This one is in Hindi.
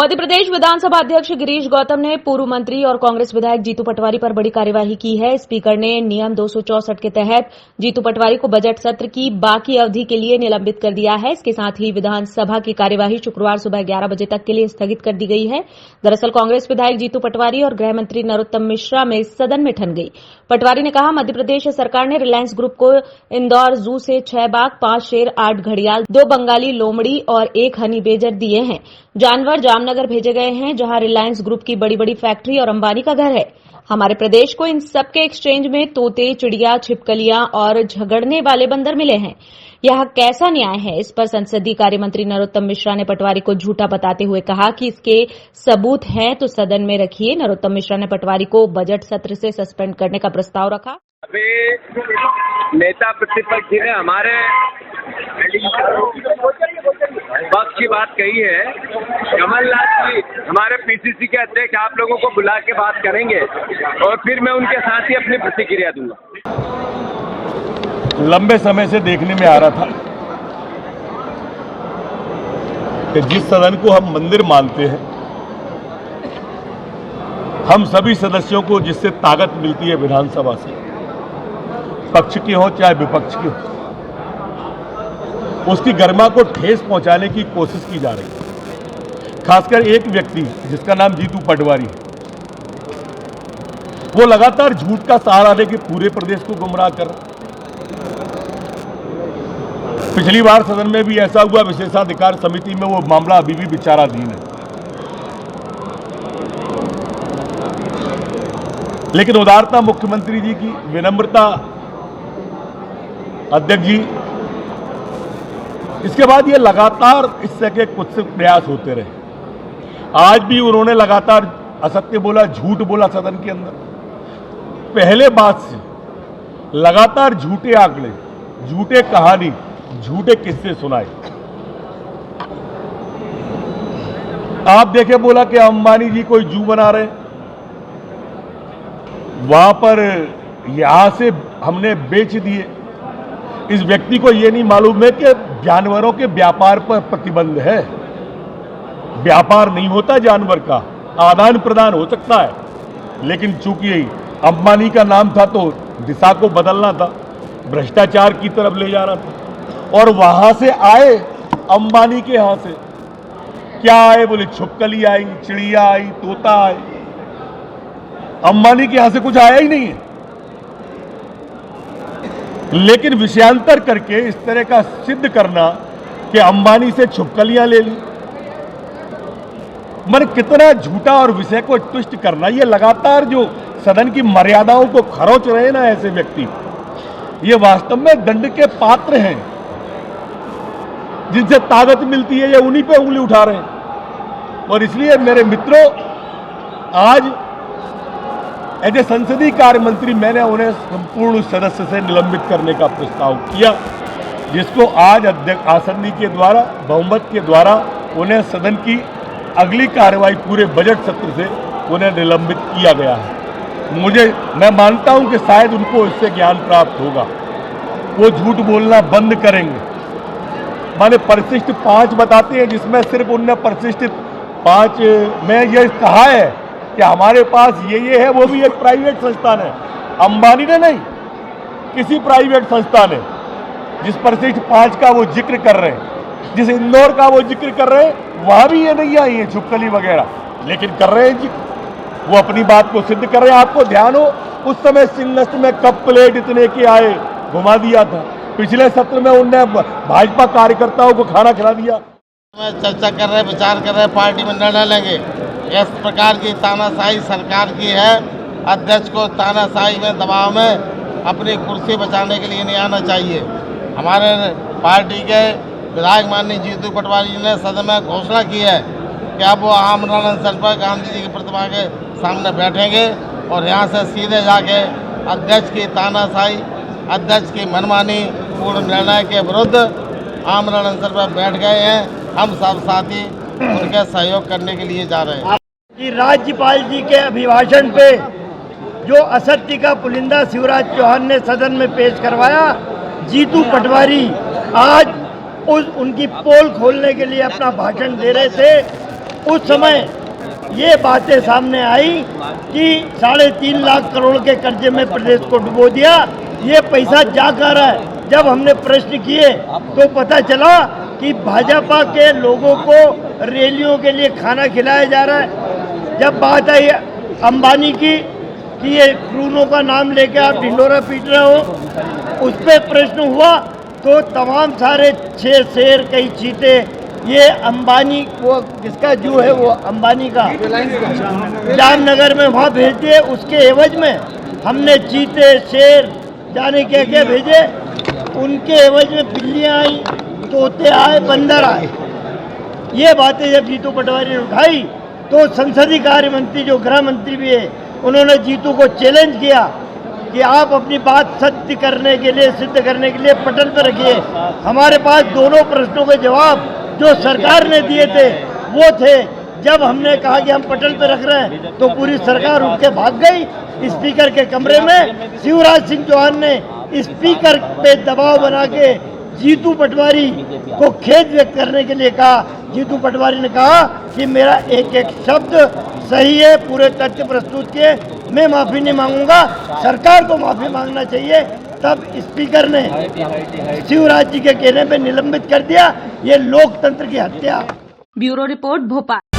मध्य प्रदेश विधानसभा अध्यक्ष गिरीश गौतम ने पूर्व मंत्री और कांग्रेस विधायक जीतू पटवारी पर बड़ी कार्यवाही की है। स्पीकर ने नियम 264 के तहत जीतू पटवारी को बजट सत्र की बाकी अवधि के लिए निलंबित कर दिया है। इसके साथ ही विधानसभा की कार्यवाही शुक्रवार सुबह 11 बजे तक के लिए स्थगित कर दी गई है। दरअसल कांग्रेस विधायक जीतू पटवारी और गृह मंत्री नरोत्तम मिश्रा में सदन में ठन गई। पटवारी ने कहा, मध्य प्रदेश सरकार ने रिलायंस ग्रुप को इंदौर जू से 6 बाघ, 5 शेर, 8 घड़ियाल, 2 बंगाली लोमड़ी और 1 हनी बेजर दिए हैं। जानवर जामनगर भेजे गए हैं, जहां रिलायंस ग्रुप की बड़ी बड़ी फैक्ट्री और अंबानी का घर है। हमारे प्रदेश को इन सबके एक्सचेंज में तोते, चिड़िया, छिपकलियां और झगड़ने वाले बंदर मिले हैं। यह कैसा न्याय है? इस पर संसदीय कार्य मंत्री नरोत्तम मिश्रा ने पटवारी को झूठा बताते हुए कहा कि इसके सबूत हैं तो सदन में रखिए। नरोत्तम मिश्रा ने पटवारी को बजट सत्र से सस्पेंड करने का प्रस्ताव रखा। अभी नेता प्रतिपक्ष ने हमारे पक्ष की बात कही है। कमलनाथ जी हमारे पीसीसी के अध्यक्ष आप लोगों को बुला के बात करेंगे और फिर मैं उनके साथ ही अपनी प्रतिक्रिया दूंगा। लंबे समय से देखने में आ रहा था कि जिस सदन को हम मंदिर मानते हैं, हम सभी सदस्यों को जिससे ताकत मिलती है विधानसभा से, पक्ष की हो चाहे विपक्ष की हो, उसकी गरिमा को ठेस पहुंचाने की कोशिश की जा रही है। खासकर एक व्यक्ति जिसका नाम जीतू पटवारी है, वो लगातार झूठ का सहारा लेके पूरे प्रदेश को गुमराह कर रहा है। पिछली बार सदन में भी ऐसा हुआ, विशेषाधिकार समिति में वो मामला अभी भी विचाराधीन है। लेकिन उदारता मुख्यमंत्री जी की, विनम्रता अध्यक्ष जी, इसके बाद ये लगातार इससे के कुछ प्रयास होते रहे। आज भी उन्होंने लगातार असत्य बोला, झूठ बोला सदन के अंदर। पहले बात से लगातार झूठे आंकड़े, झूठे कहानी, झूठे किस्से सुनाए। आप देखे, बोला कि अंबानी जी कोई जू बना रहे, वहां पर यहां से हमने बेच दिए। इस व्यक्ति को यह नहीं मालूम है कि जानवरों के व्यापार पर प्रतिबंध है। व्यापार नहीं होता जानवर का, आदान प्रदान हो सकता है, लेकिन चूंकि अंबानी का नाम था तो दिशा को बदलना था, भ्रष्टाचार की तरफ ले जाना था। और वहां से आए अंबानी के यहां से क्या आए? बोले छिपकली आई, चिड़िया आई, तोता आए। अंबानी के यहां से कुछ आया ही नहीं है। लेकिन विषयांतर करके इस तरह का सिद्ध करना कि अंबानी से छिपकलियां ले ली, मन कितना झूठा और विषय को ट्विस्ट करना। ये लगातार जो सदन की मर्यादाओं को खरोच रहे ना ऐसे व्यक्ति, ये वास्तव में दंड के पात्र हैं। जिनसे ताकत मिलती है ये उन्हीं पे उंगली उठा रहे हैं। और इसलिए मेरे मित्रों, आज एज ए संसदीय कार्य मंत्री मैंने उन्हें संपूर्ण सदस्य से निलंबित करने का प्रस्ताव किया, जिसको आज अध्यक्ष आसंदी के द्वारा, बहुमत के द्वारा उन्हें सदन की अगली कार्रवाई पूरे बजट सत्र से उन्हें निलंबित किया गया है। मैं मानता हूं कि शायद उनको इससे ज्ञान प्राप्त होगा, वो झूठ बोलना बंद करेंगे। माने परिशिष्ट 5 बताते हैं, जिसमें सिर्फ उनने परिशिष्ट 5 में यह कहा है कि हमारे पास ये है। वो भी एक प्राइवेट संस्थान है, अंबानी ने नहीं, किसी प्राइवेट संस्था ने। जिस परिशिष्ट 5 का वो जिक्र कर रहे हैं, जिस इंदौर का वो जिक्र कर रहे हैं, वहां भी ये नहीं आई है छिपकली वगैरह, लेकिन कर रहे हैं जिक्र। वो अपनी बात को सिद्ध कर रहे हैं। आपको ध्यान हो, उस समय सिंगस्ट में कप प्लेट इतने के आए, घुमा दिया था। पिछले सत्र में उनने भाजपा कार्यकर्ताओं को खाना खिला दिया। चर्चा कर रहे, विचार कर रहे, पार्टी में निर्णय लेंगे। इस प्रकार की तानाशाही सरकार की है। अध्यक्ष को तानाशाही में, दबाव में अपनी कुर्सी बचाने के लिए नहीं आना चाहिए। हमारे पार्टी के विधायक माननीय जीतू पटवारी ने सदन में घोषणा की है कि अब वो आमरण अनशन पर गांधी जी की प्रतिमा के सामने बैठेंगे और यहाँ से सीधे जाके अध्यक्ष की तानाशाही, अध्यक्ष की मनमानी पूर्ण निर्णय के विरुद्ध आमरण अनशन पर बैठ गए हैं। हम सब साथी उनके सहयोग करने के लिए जा रहे हैं। कि राज्यपाल जी के अभिभाषण पे जो असत्य का पुलिंदा शिवराज चौहान ने सदन में पेश करवाया, जीतू पटवारी आज उनकी पोल खोलने के लिए अपना भाषण दे रहे थे। उस समय ये बातें सामने आई कि 3.5 लाख करोड़ के कर्जे में प्रदेश को डुबो दिया, ये पैसा जा कहाँ रहा है। जब हमने प्रश्न किए तो पता चला कि भाजपा के लोगों को रैलियों के लिए खाना खिलाया जा रहा है। जब बात आई अंबानी की कि ये क्रूनों का नाम लेके आप ढिंडोरा पीट रहे हो, उस पर प्रश्न हुआ तो तमाम सारे 6 शेर कई चीते, ये अंबानी वो किसका जू है, वो अंबानी का जामनगर में वहाँ भेज दिए। उसके एवज में हमने चीते शेर जाने क्या क्या भेजे, उनके एवज में बिल्लियाँ आई, तोते आए, बंदर आए। ये बातें जब जीतू पटवारी ने उठाई तो संसदीय कार्य मंत्री जो गृह मंत्री भी है, उन्होंने जीतू को चैलेंज किया कि आप अपनी बात सत्य करने के लिए, सिद्ध करने के लिए पटल पर रखिए। हमारे पास दोनों प्रश्नों के जवाब जो सरकार ने दिए थे वो थे। जब हमने कहा कि हम पटल पर रख रहे हैं तो पूरी सरकार उठ के भाग गई स्पीकर के कमरे में। शिवराज सिंह चौहान ने स्पीकर पे दबाव बना के जीतू पटवारी को खेद व्यक्त करने के लिए कहा। जीतू पटवारी ने कहा कि मेरा एक एक शब्द सही है, पूरे तथ्य प्रस्तुत किए, मैं माफी नहीं मांगूंगा, सरकार को माफी मांगना चाहिए। तब स्पीकर ने शिवराज जी के कहने पे निलंबित कर दिया। ये लोकतंत्र की हत्या। Bureau report Bhopal.